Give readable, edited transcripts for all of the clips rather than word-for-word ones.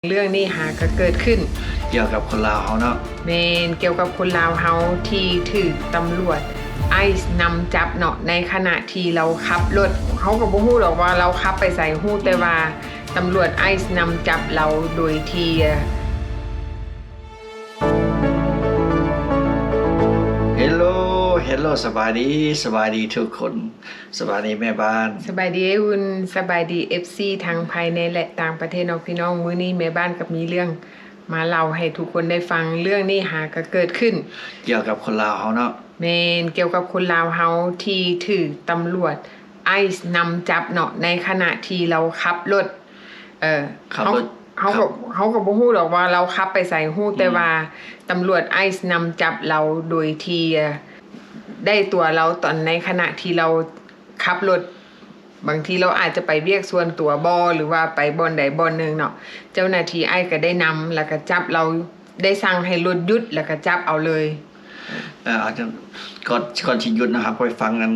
เรื่องนี้ก็เกิดขึ้นเกี่ยวกับคนลาวเขาเนาะเมนเกี่ยวกับคนลาวเฮาที่ถูกตำรวจไอซ์นำจับเนาะในขณะที่เราขับรถเขาก็บ่ฮู้หรอกว่าเราขับไปใส่ฮู้แต่ว่าตำรวจไอซ์นำจับเราโดยที่เฮลโลสบายดีทุกคนสบายดีแม่บ้านสบายดีอุ่นสบายดี FC ทั้งภายในและต่างประเทศเนาะพี่น้องมื้อนี้แม่บ้านกับมีเรื่องมาเล่าให้ทุกคนได้ฟังเรื่องนี้ก็เกิดขึ้นเกี่ยวกับคนลาวเขาเนาะเมนเกี่ยวกับคนลาวเฮาที่ถูกตำรวจไอซ์นำจับเนาะในขณะที่เราขับรถเขาก็บ่ฮู้หรอกว่าเราขับไปใส่ฮู้แต่ว่าตำรวจไอซ์นำจับเราโดยที่ได้ตัวเราตอนในขณะที่เราขับรถบางทีเราอาจจะไปเรียกส่วนตัวบ่หรือว่าไปบ่อนใดบ่อนนึงเนาะเจ้าหน้าที่ไอซ์ก็ได้นำแล้วก็จับเราได้สั่งให้รถหยุดแล้วก็จับเอาเลยอาจจะก่อนที่หยุดนะครับไปฟังกัน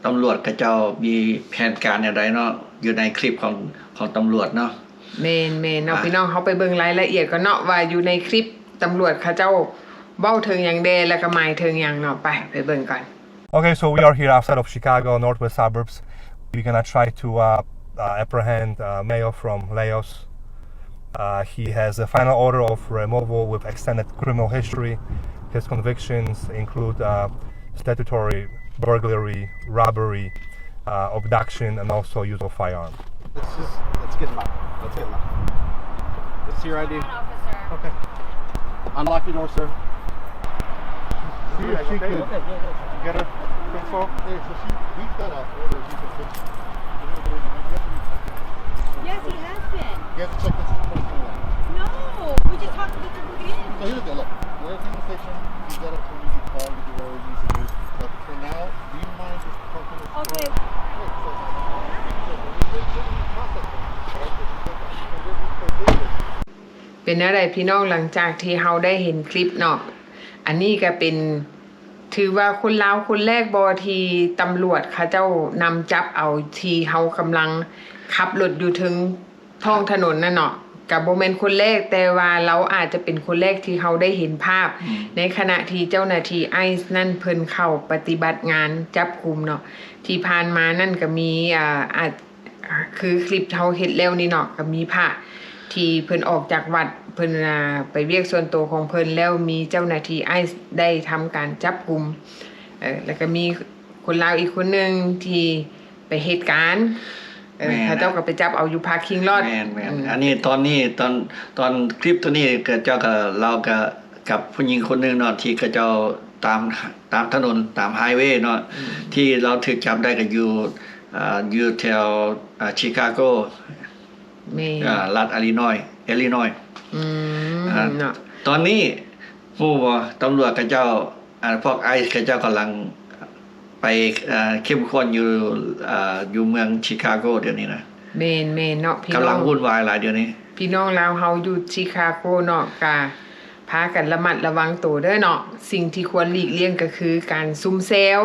ตำรวจกับเจ้ามีแผนการอย่างไรเนาะอยู่ในคลิปของตำรวจเนาะเมนเนาะพี่น้องเขาไปเบิ่งรายละเอียดก็เนาะว่าอยู่ในคลิปตำรวจเขาเจ้าเว้าถึงอย่างใดแล้วก็หมายถึงอย่างเนาะไปเบิ่งก่อน Okay, so we are here outside of Chicago, northwest suburbs. We're gonna try to apprehend Mayo from Laos. He has a final order of removal with extended criminal history. His convictions include statutory burglary, robbery, abduction, and also use of firearm. Let's get him out. Let's get him out. Let's see your ID. Okay. Unlock your door, sir. See if she could get her info. Hey, so we've got an order. Yes, he has been. You have to check this out. No, we just talked to the in. So here's the look. Where's in the station? You got up to you call, you do whatever you need to do. But for now, do you mind just parking this car? Okay. Okay. เป็นอะไรพี่น้องหลังจากที่เฮาได้เห็นคลิปเนาะอันนี้ก็เป็นถือว่าคนลาวคนแรกบ่ที่ตำรวจเขาเจ้านำจับเอาที่เฮากำลังขับรถอยู่ถึงท้องถนนนั่นเนาะก็บ่แม่นคนแรกแต่ว่าเราอาจจะเป็นคนแรกที่เฮาได้เห็นภาพในขณะที่เจ้าหน้าที่ไอซ์นั่นเพิ่นเข้าปฏิบัติงานจับกุมเนาะที่ผ่านมานั่นก็มีคือคลิปเฮาเฮ็ดแล้วนี่เนาะก็มีพระที่เพิ่นออกจากวัดเพิ่นไปเรียกส่วนตัวของเพิ่นแล้วมีเจ้าหน้าที่ไอซ์ได้ทำการจับกุมแล้วก็มีคนลาวอีกคนนึงที่ไปเหตุการณ์เขาเจ้าก็ไปจับเอาอยู่พาร์คิงลอตแม่นอันนี้ตอนคลิปตัวนี้เกิดเจ้ากับเรากับผู้หญิงคนนึงเนาะที่เขาเจ้าตามถนนตามไฮเวย์เนาะที่เราถูกจับได้ก็อยู่แถวชิคาโกรัฐอิลลินอยเนาะตอนนี้ผู้ตำรวจกับเจ้าพวกไอซ์กับเจ้ากำลังไปเข้มข้นอยู่เมืองชิคาโกเดี๋ยวนี้นะเมนเนาะพี่น้องกำลังวุ่นวายหลายเดี๋ยวนี้พี่น้องลาวเฮาอยู่ชิคาโกเนาะกะพากันระมัดระวังตัวเด้อเนาะสิ่งที่ควรหลีกเลี่ยงก็คือการซุ่มเซล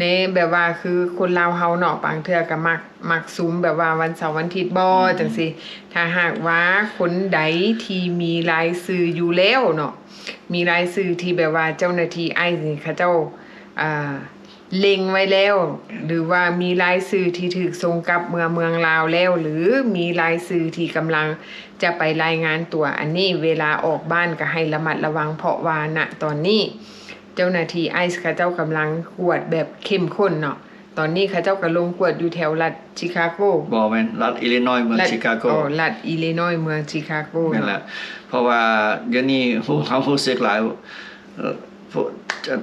ในแบบว่าคือคนลาวเฮาเนาะบางเทื่อก็มักซุ่มแบบว่าวันเสาร์วันอาทิตย์บ่จังซี่ถ้าหากว่าคนใดที่มีรายชื่ออยู่แล้วเนาะมีรายชื่อที่แบบว่าเจ้าหน้าที่ไอ้นี่เขาเจ้าเล็งไว้แล้วหรือว่ามีรายชื่อที่ถูกส่งกลับเมืองลาวแล้วหรือมีรายชื่อที่กำลังจะไปรายงานตัวอันนี้เวลาออกบ้านก็ให้ระมัดระวังเพราะว่าณตอนนี้เจ้าหน้าที่ไอซ์เขาเจ้ากำลังกวดแบบเข้มข้นเนาะตอนนี้เขาเจ้าก็ลงกวดอยู่แถวรัฐชิคาโกบ่แม่นรัฐอิลลินอยเมืองชิคาโกรัฐอิลลินอยเมืองชิคาโกนั่นแหละเพราะว่าเดี๋ยวนี้เขารู้สึกหลาย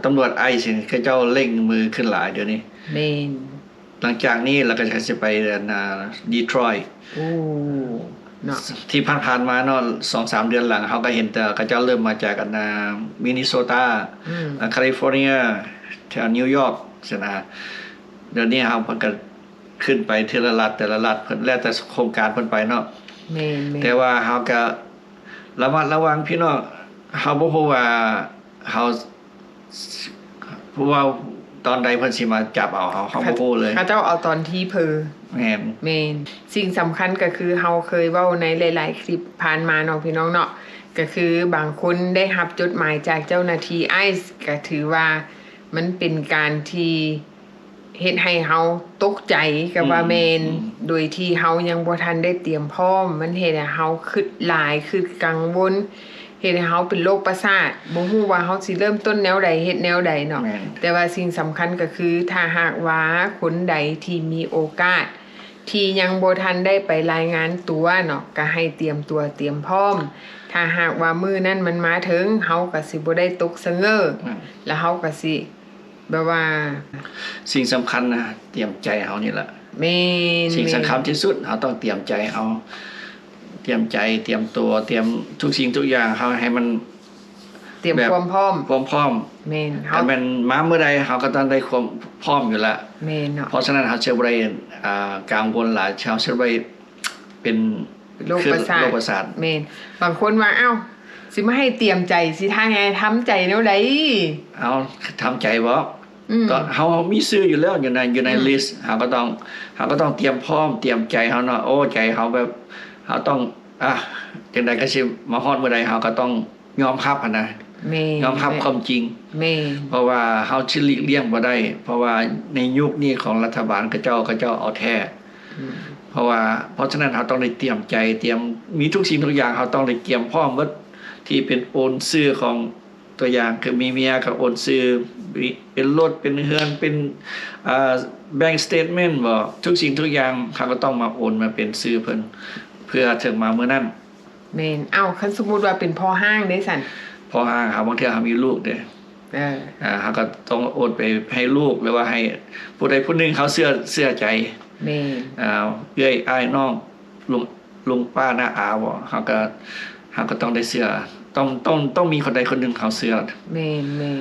ตำรวจไอซ์เขาเจ้าเร่งมือขึ้นหลายเดี๋ยวนี้เมนหลังจากนี้เราก็จะไปดีทรอยต์ที่ผ่านมาเนาะ 2-3 เดือนหลังเขาก็เห็นแต่เขาเจ้าเริ่มมาจากมินนิโซตาแคลิฟอร์เนียแถวนิวยอร์กนะเดี๋ยวนี้เขาเพิ่นก็ขึ้นไปทีละรัฐแต่ละรัฐเพิ่นแล้วแต่โครงการเพิ่นไปเนาะแต่ว่าเขาก็ระมัดระวังพี่น้องเขาบ่ฮู้ว่าเขาผู้ว่าตอนใดเพิ่นสิมาจับเอาเขาบ่ฮู้เลยเขาเจ้าเอาตอนที่ แม่น เมนสิ่งสำคัญก็คือเฮาเคยเว้าในหลายๆคลิปผ่านมาเนาะพี่น้องเนาะก็คือบางคนได้รับจดหมายจากเจ้าหน้าที่ไอซ์ก็ถือว่ามันเป็นการที่เฮ็ดให้เฮาตกใจกับว่าแม่นโดยที่เฮายังบ่ทันได้เตรียมพร้อมมันเฮ็ดให้เฮาคิดหลายคิดกังวลเฮ็ดให้เฮาเป็นโรคประสาทบ่ฮู้ว่าเฮาสิเริ่มต้นแนวใดเฮ็ดแนวใดเนาะแต่ว่าสิ่งสำคัญก็คือถ้าหากว่าคนใดที่มีโอกาสที่ยังบ่ทันได้ไปรายงานตัวเนาะก็ให้เตรียมตัวเตรียมพร้อมถ้าหากว่ามื้อนั้นมันมาถึงเฮาก็สิบ่ได้ตกสะเง้อแล้วเฮาก็สิแบบว่า สิ่งสำคัญนะเตรียมใจเฮานี่แหละ แม่น สิ่งสำคัญที่สุดเฮาต้องเตรียมใจเฮาเตรียมใจเตรียมตัวเตรียมทุกสิ่งทุกอย่างเฮาให้มัน เตรียมความพร้อม พร้อม แม่นเฮา ถ้ามันมาเมื่อใดเฮาก็ต้องได้ความพร้อมอยู่แล้ว แม่นเนาะ เพราะฉะนั้นเฮาจะบ่ได้กังวลหลายชาวจะบ่ได้เป็น โรคประสาท โรคประสาท แม่นบางคนว่าเอ้าสิมาให้เตรียมใจสิทางไงทำใจแนวใด เอาทำใจบ่ ก็เฮามีชื่ออยู่แล้วอยู่ในลิสต์เฮาก็ต้องเตรียมพร้อมเตรียมใจเฮาเนาะโอ้ใจเฮาแบบเฮาต้องจังได๋ก็สิมาฮอดมื้อใดเฮาก็ต้องยอมรับนะ แม่น ยอมรับความจริง แม่น เพราะว่าเฮาสิหลีกเลี่ยงบ่ได้เพราะว่าในยุคนี้ของรัฐบาลเขาเจ้าเอาแท้เพราะฉะนั้นเฮาต้องได้เตรียมใจเตรียมมีทุกสิ่งทุกอย่างเฮาต้องได้เตรียมพร้อมหมดที่เป็นโอนชื่อของตัวอย่างคือมีเมียก็โอนชื่อเป็นรถเป็นเรือนเป็นbank statement บ่ทุกสิ่งทุกอย่างเขาก็ต้องมาโอนมาเป็นชื่อเพิ่นเพื่อถึงมามื้อนั้น แม่นเอ้าคันสมมุติว่าเป็นพ่อห้างเด้ซั่น พอห่างบางเทื่อเขามีลูกเด้ เขาก็ต้องโอนไปให้ลูกหรือว่าให้ผู้ใดผู้หนึ่งเขาเชื่อใจ แม่น เอื้อยอ้ายน้องลุงป้าน้าอาบ่เขาก็ต้องได้เชื่อต้องมีคนใดคนหนึ่งเขาเชื่อ แม่นแม่น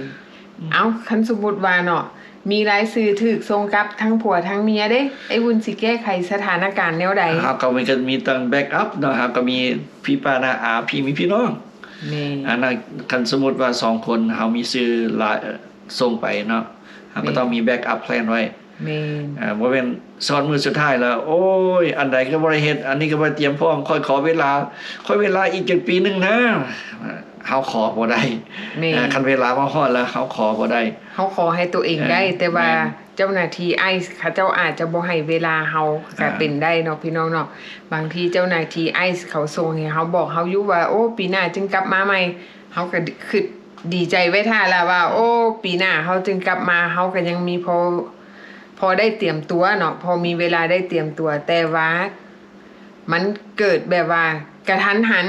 เอ้าคันสมมุติว่าเนาะมีรายชื่อถูกส่งกลับทั้งผัวทั้งเมียเด้ไอ้วุ้นสิแก้ไขสถานการณ์แนวใด เขาก็มีตั้งแบ็กอัพเนาะเขาก็มีพี่ป้าน้าอามีพี่น้อง แม่น อันนั้นคันสมมุติว่า2คนเขามีชื่อหลายส่งไปเนาะเขาก็ต้องมีแบ็กอัพแพลนไว้ แม่น บ่แม่นสอนมื้อสุดท้ายแล้วโอ้ยอันใดก็บ่ได้เฮ็ดอันนี้ก็บ่เตรียมพร้อมค่อยขอเวลาอีกจักปีนึงนะเฮาขอบ่ได้ แม่น คันเวลามาฮอดแล้วเฮาขอบ่ได้ เขาขอให้ตัวเองได้แต่ว่าเจ้าหน้าที่ไอซ์เขาเจ้าอาจจะบ่ให้เวลาเฮาก็เป็นได้เนาะพี่น้องเนาะบางทีเจ้าหน้าที่ไอซ์เขาส่งให้เฮาบอกเฮาอยู่ว่าโอ้ปีหน้าจึงกลับมาใหม่เฮาก็คือดีใจไว้ท่าแล้วว่าโอ้ปีหน้าเฮาจึงกลับมาเฮาก็ยังมีพอได้เตรียมตัวเนาะพอมีเวลาได้เตรียมตัวแต่ว่ามันเกิดแบบว่ากระทันหัน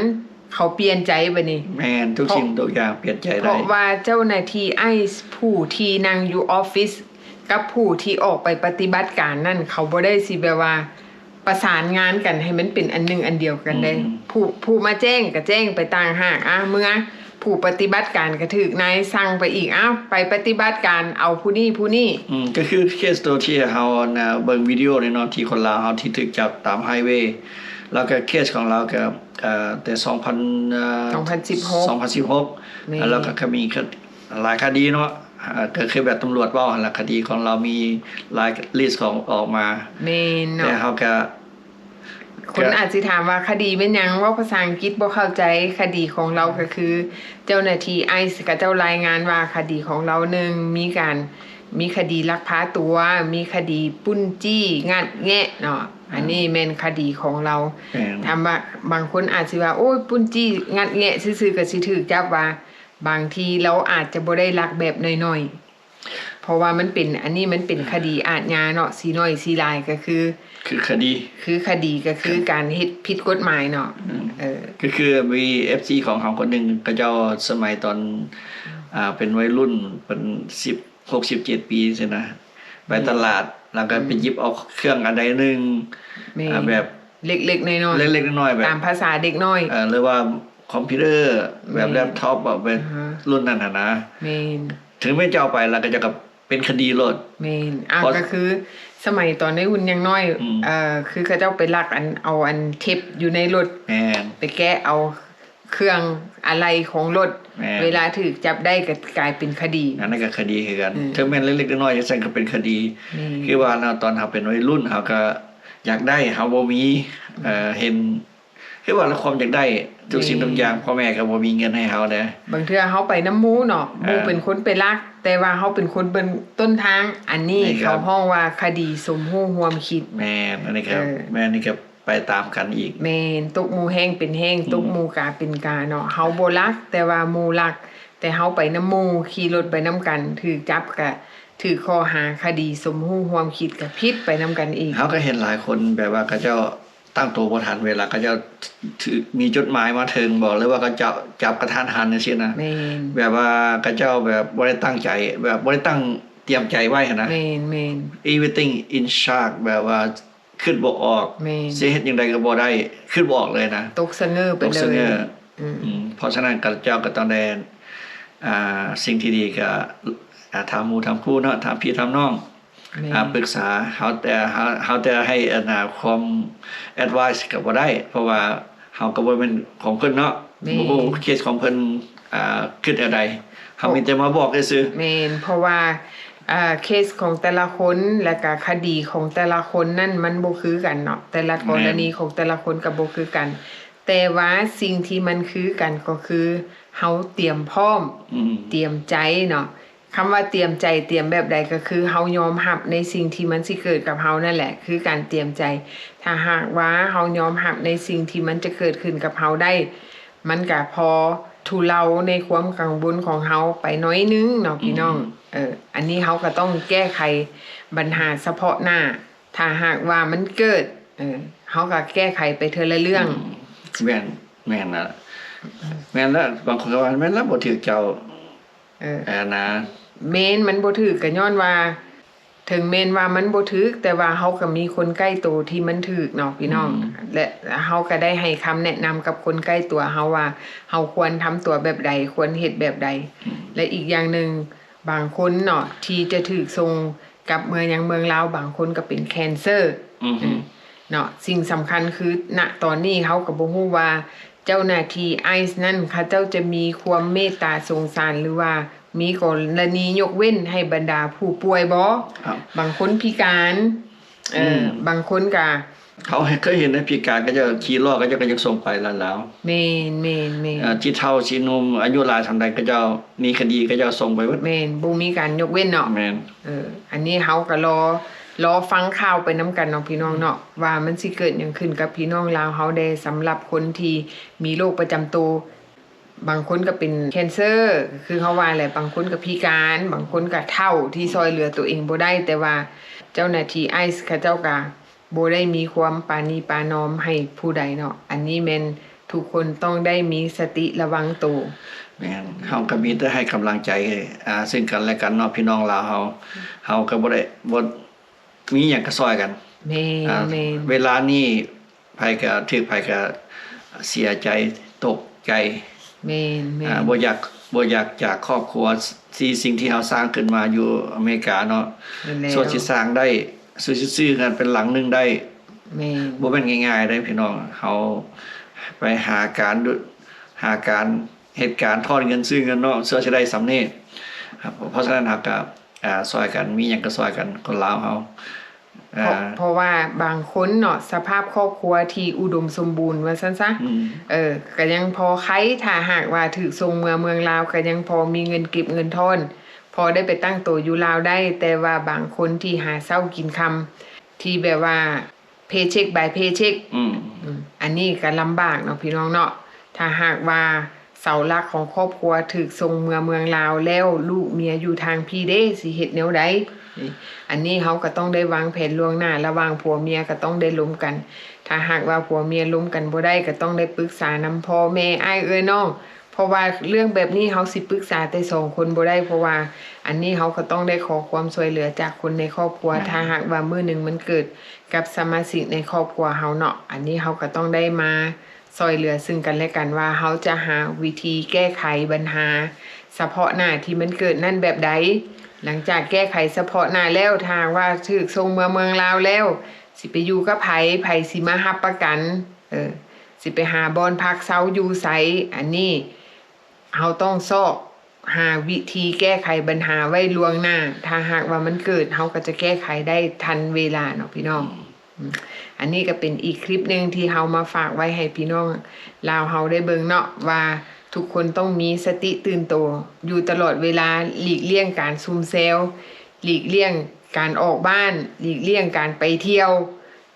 เขาเปลี่ยนใจบัดนี้ แม่นทุกสิ่งทุกอย่างเปลี่ยนใจ เพ ได้ ราะว่าเจ้าหน้าที่ไอซ์ผู้ที่นั่งอยู่ออฟฟิศกับผู้ที่ออกไปปฏิบัติการนั่นเขาบ่ได้สิแบบว่าประสานงานกันให้มันเป็นอันหนึงอันเดียวกันได้ผู้มาแจ้งก็แจ้งไปต่างหากเมื่อผู้ปฏิบัติการก็ถูกนายสั่งไปอีกไปปฏิบัติการเอาผู้นี้ ก็คือเคสตัวที่เฮานะเบิ่งวิดีโอนี่เนาะที่คนลาวเฮาที่ถูกจับตามไฮเวย์แล้วก็เคสของเราก็แต่2016แล้วก็มีหลายคดีเนาะก็คือแบบตำรวจเว้าหั่นล่ะคดีของเรามีหลายลิสต์ของออกมา แม่น แต่ เนาะ เฮาก็ คนอาจสิถามว่าคดีเป็นหยังว่าภาษาอังกฤษบ่เข้าใจคดีของเราก็คือ เจ้าหน้าที่ไอซ์ก็เจ้ารายงานว่าคดีของเราหนึ่งมีคดีลักพาตัวมีคดีปุ้นจี้งัดแงะเนาะอันนี้แม่นคดีของเราถามว่าบางคนอาจสิว่าโอ้ยปุ้นจี้งัดแงะซื่อๆก็สิถูกจับว่าบางทีเราอาจจะบ่ได้ลักแบบน้อยๆเพราะว่ามันเป็นคดีอาญาเนาะสีน้อยสีลายก็คือคดีก็คือการเฮ็ดผิดกฎหมายเนาะก็คือมี FC ของเขาคนหนึงก็เจ้าสมัยตอนเป็นวัยรุ่นเป็น16-17 ปีใช่นะไปตลาดแล้วก็ไปหยิบเอาเครื่องอันใดนึงแบบเล็กๆน้อยๆเล็กๆน้อยๆแบบตามภาษาเด็กน้อยหรือว่าคอมพิวเตอร์แบบแล็ปท็อปแบบรุ่นนั้นน่ะนะแม่นถึงไม่เจ้าไปแล้วก็จะกับเป็นคดีโลดแม่นก็คือสมัยตอนในอุ่นยังน้อยคือเขาเจ้าไปลักเอาเทปอยู่ในรถไปแกะเอาเครื่องอะไรของรถเวลาถูกจับได้ก็กลายเป็นคดีนั่นก็คดีคือกันถึงแม้นเล็กๆน้อยๆจังซั่นก็เป็นคดีคือว่าตอนเฮาเป็นวัยรุ่นเฮาก็ อยากได้เฮาบ่มีเห็นคือว่าละความอยากได้ทุกสิ่งทุกอย่างพ่อแม่ก็บ่มีเงินให้เฮาเด้บางเทื่อเฮาไปน้ำหมู่เนาะหมู่เป็นคนไปลัก แต่ว่าเฮาเป็นคนเบิ่งต้นทาง อันนี้เขาฮ้องว่าคดีสมรู้ร่วมคิดแม่นอันนี้ครับแม่นี่ก็ไปตามกันอีกแม่นตกหมู่แห้งเป็นแห้งตกหมู่กาเป็นกาเนาะเฮาบ่ลักแต่ว่าหมู่ลักแต่เฮาไปน้ำหมู่ขี่รถไปนํกันถูกจับก็ถูกข้อหาคดีสมรู้ร่วมคิดก็ผิดไปนํกันอีกเฮาก็เห็นหลายคนแบบว่าเขาเจ้าตั้งตัวบ่ทันเวลาเขาเจ้าถือมีจดหมายมาถึงบอกเลยว่าเขาเจ้าจับกระทันหันจังซี่นะแม่นแบบว่าเขาเจ้าแบบบ่ได้ตั้งใจแบบบ่ได้ตั้งเตรียมใจไว้หั่นนะแม่น everything in shock แบบว่าคิดบ่ออกสิเฮ็ดจังได๋ก็บ่ได้คิดบ่ออกเลยนะตกสะเง้อไปเลยเพราะฉะนั้นเจ้าก็ต้องได้สิ่งที่ดีก็ถามหมู่ถามครูเนาะถามพี่ถามน้องปรึกษาเฮาแต่ให้ความ advice ก็บ่ได้เพราะว่าเฮาก็บ่แม่นของเพิ่นเนาะบ่ฮู้เคสของเพิ่นคิดอะไรเฮามีแต่มาบอกซื่อแม่นเพราะว่าเคสของแต่ละคนและก็คดีของแต่ละคนนั่นมันบ่คือกันเนาะแต่ละกรณีของแต่ละคนก็บ่คือกันแต่ว่าสิ่งที่มันคือกันก็คือเฮาเตรียมพร้อมเตรียมใจเนาะคำว่าเตรียมใจเตรียมแบบใดก็คือเฮายอมรับในสิ่งที่มันสิเกิดกับเฮานั่นแหละคือการเตรียมใจถ้าหากว่าเฮายอมรับในสิ่งที่มันจะเกิดขึ้นกับเฮาได้มันก็พอทุเลาในความกังวลของเฮาไปน้อยนึงเนาะพี่น้องอันนี้เฮาก็ต้องแก้ไขปัญหาเฉพาะหน้าถ้าหากว่ามันเกิดเฮาก็แก้ไขไปเทื่อละเรื่องแม่นน่ะแม่นแล้วบางคนก็ว่าแม่นแล้วบ่ถูกเจ้านะแม่นมันบ่ถูกก็ย้อนว่าถึงแม่นว่ามันบ่ถูกแต่ว่าเฮาก็มีคนใกล้ตัวที่มันถูกเนาะพี่น้องและเฮาก็ได้ให้คำแนะนำกับคนใกล้ตัวเฮาว่าเฮาควรทำตัวแบบใดควรเฮ็ดแบบใดและอีกอย่างนึงบางคนเนาะที่จะถูกส่งกลับเมืองลาวบางคนก็เป็นแคนเซอร์เนาะสิ่งสำคัญคือณตอนนี้เฮาก็บ่ฮู้ว่าเจ้าหน้าที่ไอซ์นั่นเขาเจ้าจะมีความเมตตาสงสารหรือว่ามีกรณียกเว้นให้บรรดาผู้ป่วยบ่บางคนพิการบางคนก็เขาเคยเห็นนะพิการก็จะขี่ล้อก็จะยังส่งไปแล้วแม่นที่เฒ่าสิหนุ่มอายุหลายทำใดก็จะมีคดีก็จะส่งไปเบิดแม่นบ่มีการยกเว้นเนาะแม่นอันนี้เฮาก็รอฟังข่าวไปนํกันเนาะพี่น้องเนาะว่ามันสิเกิดหยังขึ้นกับพี่น้องลาวเฮาได้สำหรับคนที่มีโรคประจำตัวบางคนก็เป็นแคนเซอร์คือเขาว่าแหละบางคนก็พิการบางคนก็เฒ่าที่ซอยเหลือตัวเองบ่ได้แต่ว่าเจ้าหน้าที่ไอซ์เขาเจ้าก็บ่ได้มีความปราณีประนอมให้ผู้ใดเนาะอันนี้แม่นทุกคนต้องได้มีสติระวังตัวแม่นเฮาก็มีแต่ให้กำลังใจซึ่งกันและกันเนาะพี่น้องลาวเฮาก็บ่มีหยังก็ซอยกันแม่นเวลานี้ไผก็เสียใจตกใจแม่นบ่อยากจากครอบครัวสิ่งที่เฮาสร้างขึ้นมาอยู่อเมริกาเนาะส่วนสิสร้างได้ซื้อกันเป็นหลังนึงได้แม่นบ่แม่นง่ายๆเด้พี่น้องเฮาไปหาการเหตุการณ์ทอดเงินซื้อเงินเนาะสิได้สำเร็จครับเพราะฉะนั้นเฮาก็ซอยกันมีหยังก็ซอยกันคนลาวเฮาเพราะว่าบางคนเนาะสภาพครอบครัวที่อุดมสมบูรณ์ว่าซั่นซะก็ยังพอใครถ้าหากว่าถูกส่งเมืองลาวก็ยังพอมีเงินเก็บเงินทอนพอได้ไปตั้งตัวอยู่ลาวได้แต่ว่าบางคนที่หาเช้ากินค่ำที่แบบว่าเพย์เช็ค by เพย์เช็คอันนี้ก็ลำบากเนาะพี่น้องเนาะถ้าหากว่าเสาหลักของครอบครัวถูกส่งเมืองลาวแล้วลูกเมียอยู่ทางพี่เด้สิเฮ็ดแนวใดอันนี้เฮาก็ต้องได้วางแผนล่วงหน้าระหว่างผัวเมียก็ต้องได้ล้มกันถ้าหากว่าผัวเมียล้มกันบ่ได้ก็ต้องได้ปรึกษานำพ่อแม่อ้ายเอ้ยน้องเพราะว่าเรื่องแบบนี้เฮาสิปรึกษาแต่2คนบ่ได้เพราะว่าอันนี้เฮาก็ต้องได้ขอความช่วยเหลือจากคนในครอบครัวถ้าหากว่ามื้อนึงมันเกิดกับสมาชิกในครอบครัวเฮาเนาะอันนี้เฮาก็ต้องได้มาช่วยเหลือซึ่งกันและกันว่าเฮาจะหาวิธีแก้ไขปัญหาเฉพาะหน้าที่มันเกิดนั่นแบบใดหลังจากแก้ไขเฉพาะหน้าแล้วทางว่าถูกส่งเมืองลาวแล้วสิไปอยู่กับไผสิมารับประกันสิไปหาบ่อนพักเซาอยู่ไสอันนี้เฮาต้องซอกหาวิธีแก้ไขปัญหาไว้ล่วงหน้าถ้าหากว่ามันเกิดเฮาก็จะแก้ไขได้ทันเวลาเนาะพี่น้อง อันนี้ก็เป็นอีกคลิปหนึ่งที่เฮามาฝากไว้ให้พี่น้องลาวเฮาได้เบิ่งเนาะว่าทุกคนต้องมีสติตื่นตัวอยู่ตลอดเวลาหลีกเลี่ยงการซุ่มเซลหลีกเลี่ยงการออกบ้านหลีกเลี่ยงการไปเที่ยว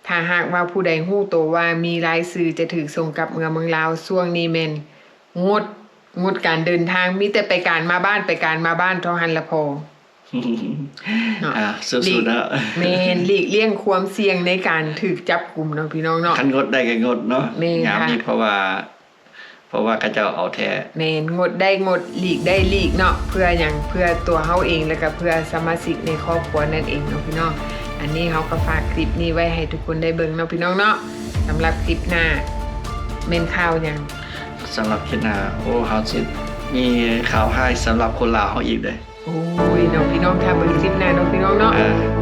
ถ้าหากว่าผู้ใดฮู้ตัวว่ามีรายชื่อจะถูกส่งกลับเมืองลาวช่วงนี้แม่นงดการเดินทางมีแต่ไปการมาบ้านเท่าหันละพอ สู้ๆนะ แม่นหลีกเลี่ยงความเสี่ยงในการถูกจับกุมเนาะพี่น้องเนาะ คันงดได้ก็งดเนาะ แม่น ยาม ค่ะ นี้เพราะว่าเขาเจ้าเอาแท้ แม่นงดได้งดหลีกได้หลีกเนาะเพื่อหยังเพื่อตัวเฮาเองแล้วก็เพื่อสมาชิกในครอบครัวนั่นเองเนาะพี่น้องอันนี้เฮาก็ฝากคลิปนี้ไว้ให้ทุกคนได้เบิ่งเนาะพี่น้องเนาะสำหรับคลิปหน้าเมนข่าวหยัง สำหรับคลิปหน้าโอ้เฮาสิมีข่าวให้สำหรับคนลาวเฮาอีกเด้ โอ้ยเนาะพี่น้องถ้าเบิ่งคลิปหน้าเนาะพี่น้องเนาะ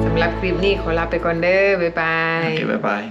สำหรับคลิปนี้ขอลาไปก่อนเด้อบ๊ายบาย โอเคบ๊ายบาย